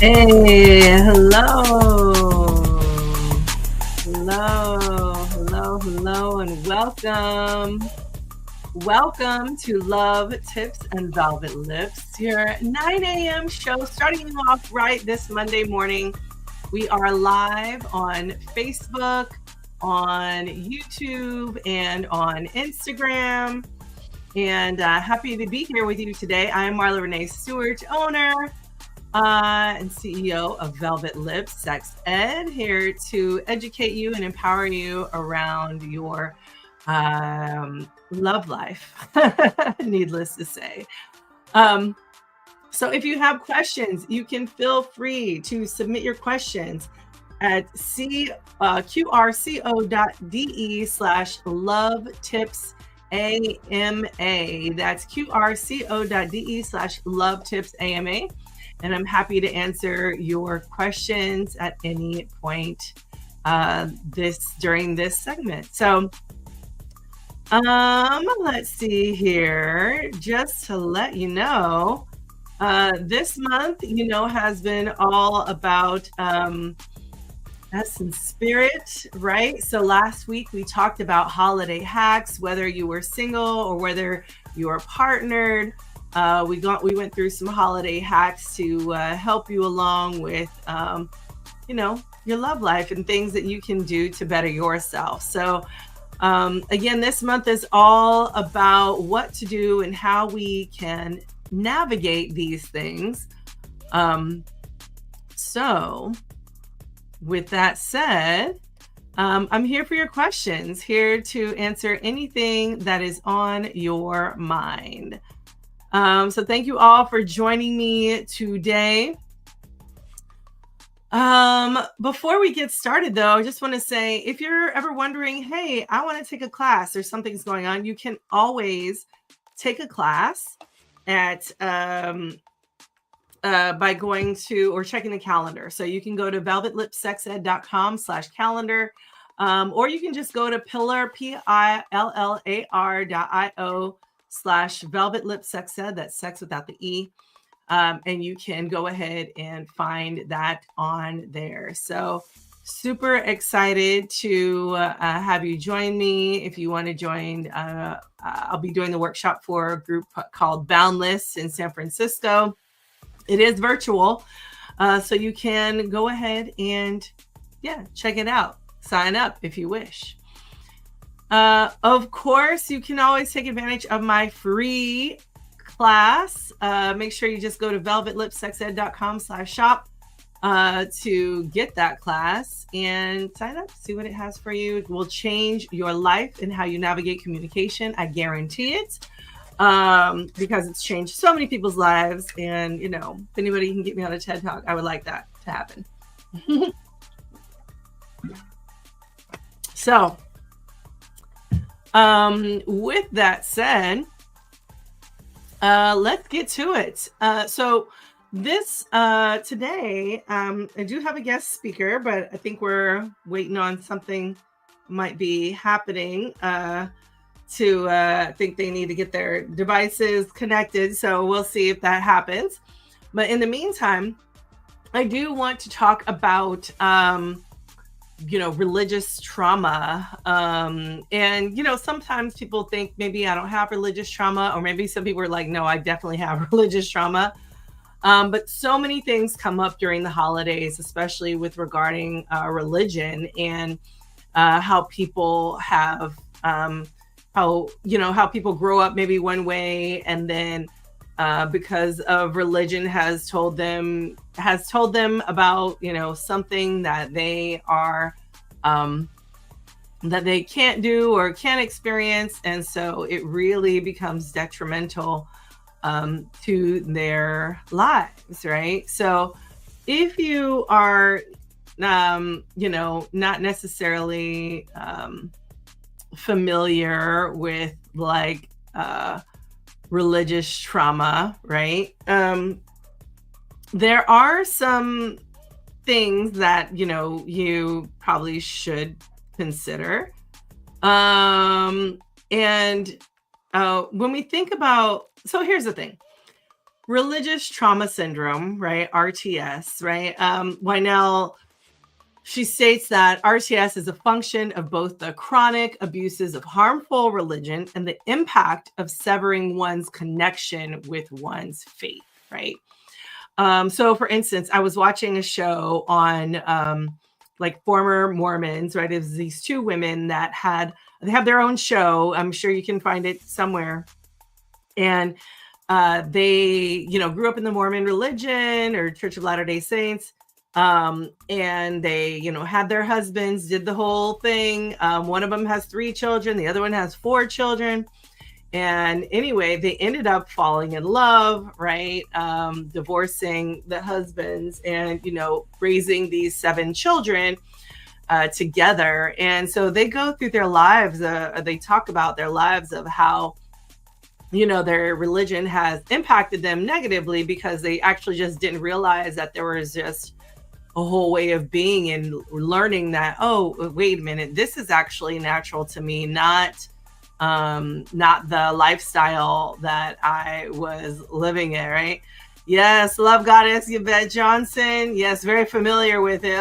Hey, hello. Hello, and welcome. Welcome to Love, Tips, and Velvet Lips, your 9 a.m. show starting you off right this Monday morning. We are live on Facebook, on YouTube, and on Instagram. And happy to be here with you today. I am Marla Renee Stewart, owner and CEO of Velvet Lips Sex Ed, here to educate you and empower you around your love life, needless to say. So if you have questions, you can feel free to submit your questions at qrco.de/love tips AMA. That's qrco.de/love tips AMA. And I'm happy to answer your questions at any point during this segment. So let's see here. Just to let you know, this month, has been all about essence spirit, right? So last week we talked about holiday hacks, whether you were single or whether you are partnered. We went through some holiday hacks to help you along with, your love life and things that you can do to better yourself. So again, this month is all about what to do and how we can navigate these things. So with that said, I'm here for your questions, here to answer anything that is on your mind. So thank you all for joining me today. Before we get started though, I just want to say, if you're ever wondering, hey, I want to take a class or something's going on, you can always take a class at by going to or checking the calendar. So you can go to velvetlipsexed.com/calendar, or you can just go to pillar.io/velvetlipsexed. That's sex without the E. And you can go ahead and find that on there. So super excited to have you join me. If you want to join, I'll be doing the workshop for a group called Boundless in San Francisco. It is virtual, so you can go ahead and check it out. Sign up if you wish. Of course, you can always take advantage of my free class. Make sure you just go to velvetlipsexed.com/shop to get that class and sign up, see what it has for you. It will change your life and how you navigate communication. I guarantee it. Because it's changed so many people's lives, and if anybody can get me on a TED Talk, I would like that to happen. So with that said, let's get to it. So this today, I do have a guest speaker, but I think we're waiting on something might be happening. I think they need to get their devices connected. So we'll see if that happens. But in the meantime, I do want to talk about, religious trauma. And, sometimes people think maybe I don't have religious trauma, or maybe some people are like, no, I definitely have religious trauma. But so many things come up during the holidays, especially with regarding religion and how people have, how people grow up maybe one way, and then because of religion has told them about something that they are that they can't do or can't experience, and so it really becomes detrimental to their lives, right? So if you are not necessarily familiar with like religious trauma, right? There are some things that you probably should consider. And when we think about, so here's the thing. religious trauma syndrome, right? RTS, right? Wynell, she states that RTS is a function of both the chronic abuses of harmful religion and the impact of severing one's connection with one's faith, right? So for instance, I was watching a show on like former Mormons, right? It was these two women that they have their own show. I'm sure you can find it somewhere. And they, grew up in the Mormon religion or Church of Latter-day Saints. And they, had their husbands, did the whole thing. One of them has 3 children. The other one has 4 children. And anyway, they ended up falling in love, right? Divorcing the husbands and, raising these 7 children together. And so they go through their lives. They talk about their lives of how, their religion has impacted them negatively because they actually just didn't realize that there was just a whole way of being and learning that, oh, wait a minute, this is actually natural to me, not the lifestyle that I was living in, right? Yes, love goddess Yvette Johnson. Yes, very familiar with it.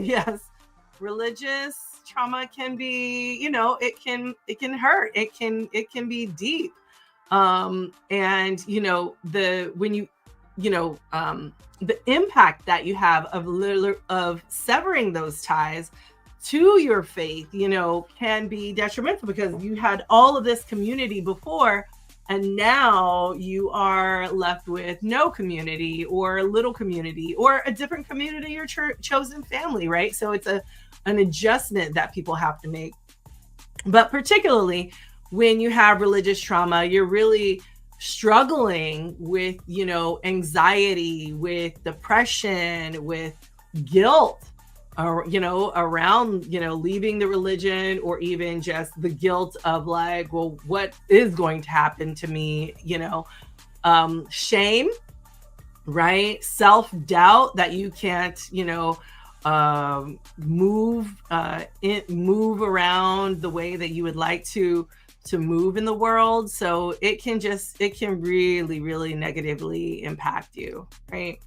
Yes, religious trauma can be, it can hurt. It can be deep. And the impact that you have of severing those ties to your faith, can be detrimental because you had all of this community before, and now you are left with no community or little community or a different community or chosen family, right? So it's an adjustment that people have to make. But particularly when you have religious trauma, you're really struggling with, anxiety, with depression, with guilt, or, around, leaving the religion, or even just the guilt of like, well, what is going to happen to me? Shame, right? Self-doubt that you can't, move around the way that you would like to move in the world. So it can really, really negatively impact you, right?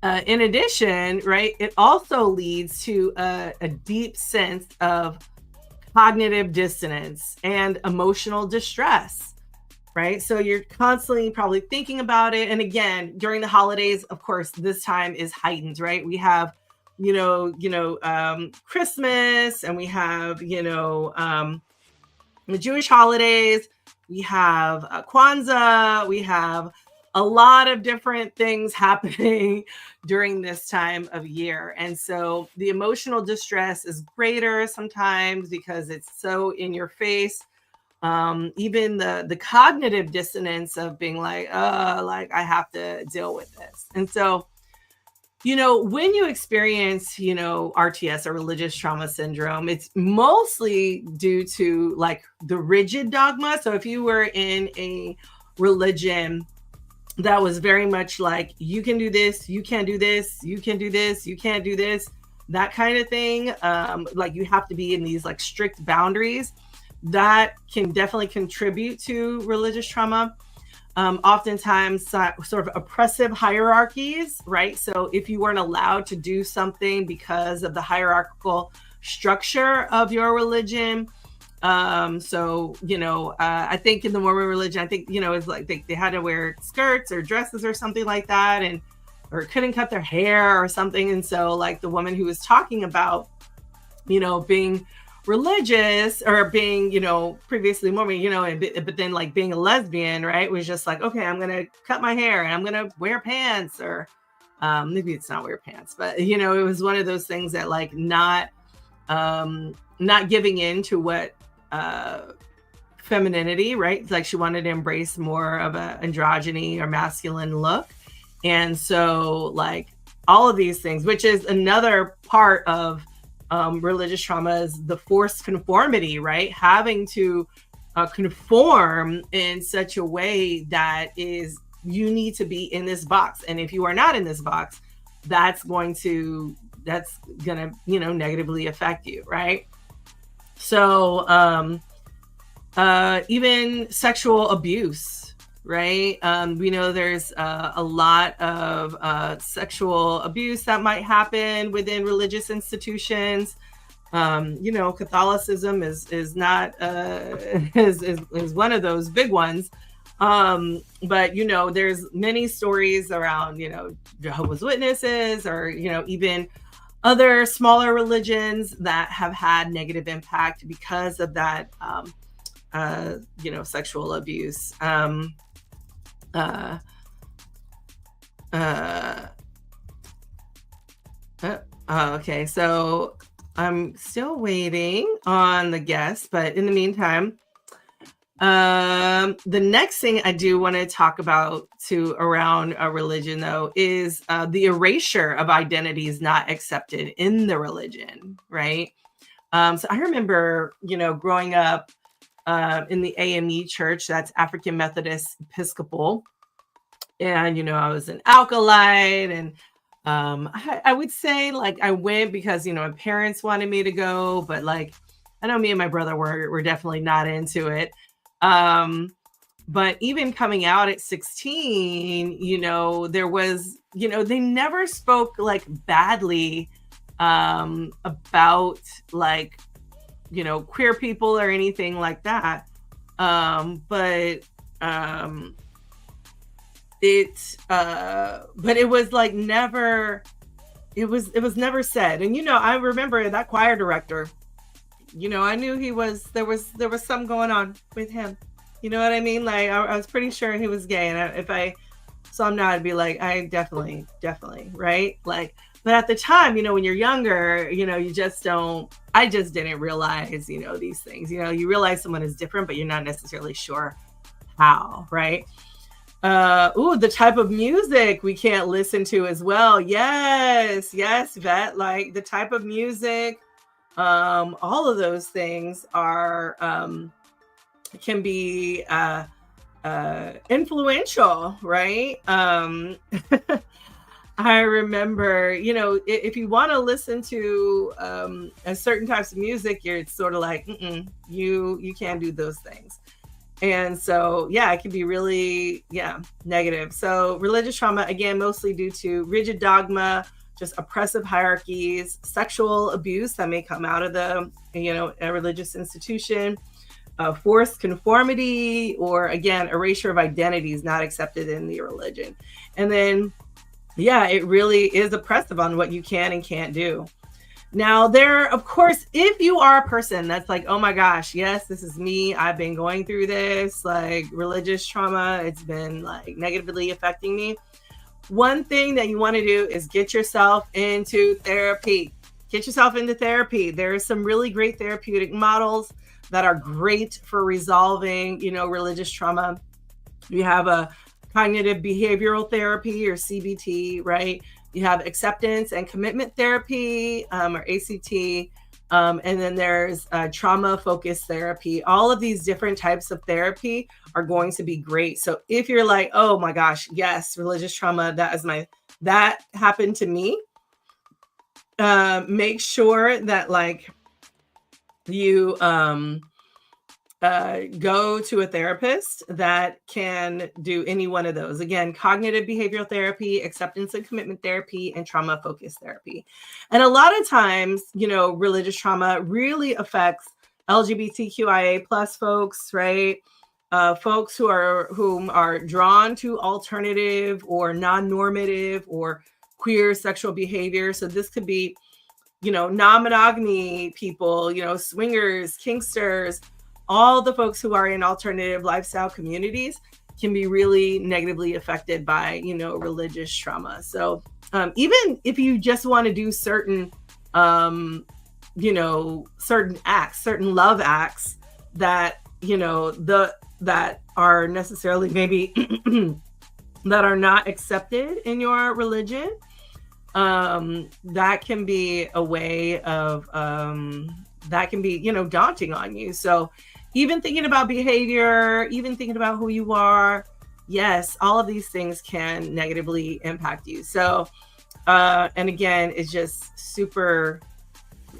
In addition, right, it also leads to a deep sense of cognitive dissonance and emotional distress, right? So you're constantly probably thinking about it. And again, during the holidays, of course, this time is heightened, right? We have, Christmas, and we have, the Jewish holidays, we have Kwanzaa, we have a lot of different things happening during this time of year. And so the emotional distress is greater sometimes because it's so in your face. Even the cognitive dissonance of being like I have to deal with this. And so, when you experience, RTS or religious trauma syndrome, it's mostly due to like the rigid dogma. So if you were in a religion that was very much like, you can do this, you can't do this, you can do this, you can't do this, that kind of thing. Like you have to be in these like strict boundaries, that can definitely contribute to religious trauma. Oftentimes sort of oppressive hierarchies, right? So if you weren't allowed to do something because of the hierarchical structure of your religion. I think in the Mormon religion, I think, it's like they had to wear skirts or dresses or something like that, or couldn't cut their hair or something. And so like the woman who was talking about, being religious or being, previously Mormon, but then like being a lesbian, right, was just like, okay, I'm going to cut my hair and I'm going to wear pants, or maybe it's not wear pants, but, it was one of those things that like not giving in to what femininity, right? Like she wanted to embrace more of a androgyny or masculine look. And so like all of these things, which is another part of religious trauma, is the forced conformity, right? Having to conform in such a way that is, you need to be in this box. And if you are not in this box, that's gonna, negatively affect you, right? So even sexual abuse, right? We know there's a lot of sexual abuse that might happen within religious institutions. Catholicism is not is one of those big ones. But there's many stories around Jehovah's Witnesses, or even other smaller religions that have had negative impact because of that sexual abuse. Uh, uh, okay, so I'm still waiting on the guest, but in the meantime, the next thing I do want to talk about too around a religion, though, is the erasure of identities not accepted in the religion, right? So I remember, growing up in the AME church, that's African Methodist Episcopal, and I was an alkalite, and I would say like I went because my parents wanted me to go, but like I know me and my brother were definitely not into it. But even coming out at 16, there was, they never spoke like badly about like, queer people or anything like that. But it was like never, it was never said. And I remember that choir director, I knew there was something going on with him. You know what I mean? Like I was pretty sure he was gay, and if I saw him now, I'd be like, I definitely, right? Like, but at the time, when you're younger, you just don't. I just didn't realize, these things. You realize someone is different, but you're not necessarily sure how, right? The type of music we can't listen to as well. Yes, Vet. Like the type of music, all of those things are can be influential, right? I remember, if you want to listen to a certain types of music, you're sort of like, you can't do those things. And so, it can be really, negative. So religious trauma, again, mostly due to rigid dogma, just oppressive hierarchies, sexual abuse that may come out of a religious institution, forced conformity, or again, erasure of identities not accepted in the religion. And then, it really is oppressive on what you can and can't do. Now, of course, if you are a person that's like, oh my gosh, yes, this is me, I've been going through this, like religious trauma, it's been like negatively affecting me. One thing that you want to do is get yourself into therapy. Get yourself into therapy. There are some really great therapeutic models that are great for resolving, religious trauma. You have a cognitive behavioral therapy, or CBT, right? You have acceptance and commitment therapy, or ACT. And then there's trauma-focused therapy. All of these different types of therapy are going to be great. So if you're like, oh my gosh, yes, religious trauma, that happened to me, make sure that like you go to a therapist that can do any one of those. Again, cognitive behavioral therapy, acceptance and commitment therapy, and trauma-focused therapy. And a lot of times, religious trauma really affects LGBTQIA plus folks, right? Folks whom are drawn to alternative or non-normative or queer sexual behavior. So this could be, non-monogamy people, swingers, kinksters, all the folks who are in alternative lifestyle communities can be really negatively affected by, religious trauma. So even if you just want to do certain, certain acts, certain love acts that, that are necessarily maybe that are not accepted in your religion, that can be a way of, that can be, daunting on you. So even thinking about behavior, even thinking about who you are, yes, all of these things can negatively impact you. So, and again, it's just super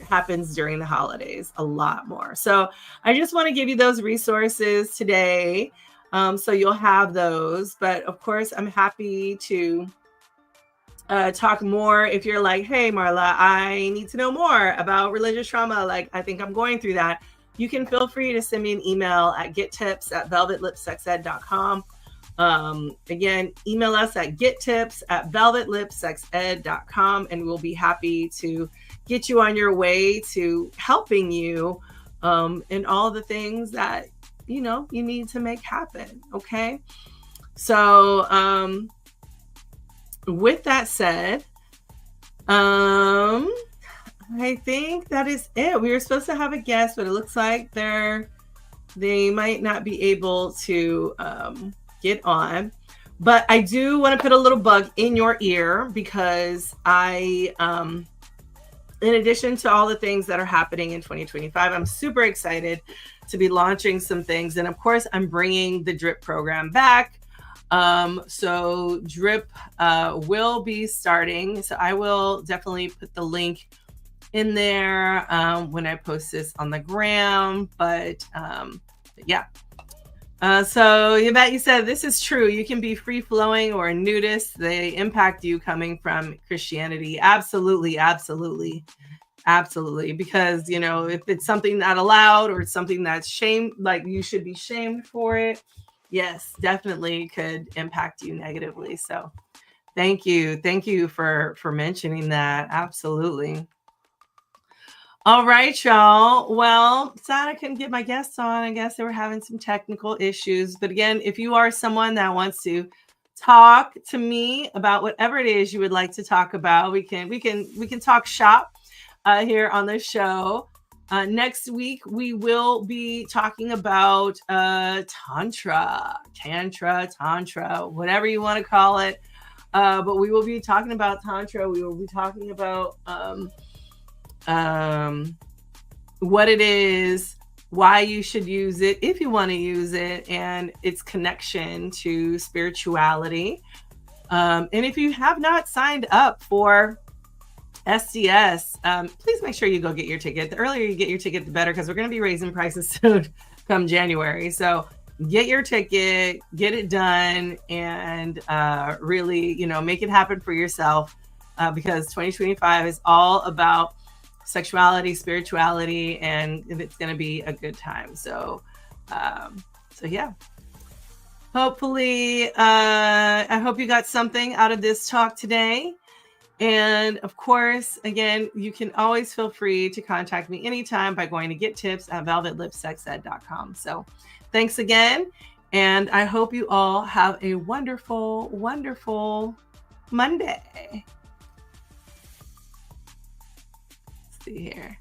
happens during the holidays a lot more. So I just want to give you those resources today. So you'll have those. But of course, I'm happy to talk more if you're like, hey, Marla, I need to know more about religious trauma. Like, I think I'm going through that. You can feel free to send me an email at gettips@velvetlipsexed.com. Again, email us at gettips@velvetlipsexed.com, and we'll be happy to get you on your way to helping you in all the things that you need to make happen. Okay. So with that said, I think that is it. We were supposed to have a guest, but it looks like they might not be able to get on. But I do want to put a little bug in your ear because in addition to all the things that are happening in 2025, I'm super excited to be launching some things. And of course, I'm bringing the DRIP program back. So DRIP will be starting. So I will definitely put the link in there when I post this on the gram. But yeah. So Yvette, you said this is true. You can be free flowing or a nudist. They impact you coming from Christianity. Absolutely, absolutely, absolutely. Because if it's something not allowed or it's something that's shamed, like you should be shamed for it. Yes, definitely could impact you negatively. So thank you for mentioning that. Absolutely. All right, y'all. Well, sad I couldn't get my guests on. I guess they were having some technical issues. But again, if you are someone that wants to talk to me about whatever it is you would like to talk about, we can talk shop here on the show. Next week we will be talking about tantra, whatever you want to call it. But we will be talking about tantra. We will be talking about what it is, why you should use it, if you want to use it, and its connection to spirituality. And if you have not signed up for SDS, please make sure you go get your ticket. The earlier you get your ticket, the better, because we're going to be raising prices soon come January. So get your ticket, get it done, and really, make it happen for yourself, because 2025 is all about sexuality, spirituality, and it's going to be a good time. So yeah. Hopefully, I hope you got something out of this talk today. And of course, again, you can always feel free to contact me anytime by going to gettips@velvetlipsexed.com. So thanks again. And I hope you all have a wonderful, wonderful Monday. Let's see here.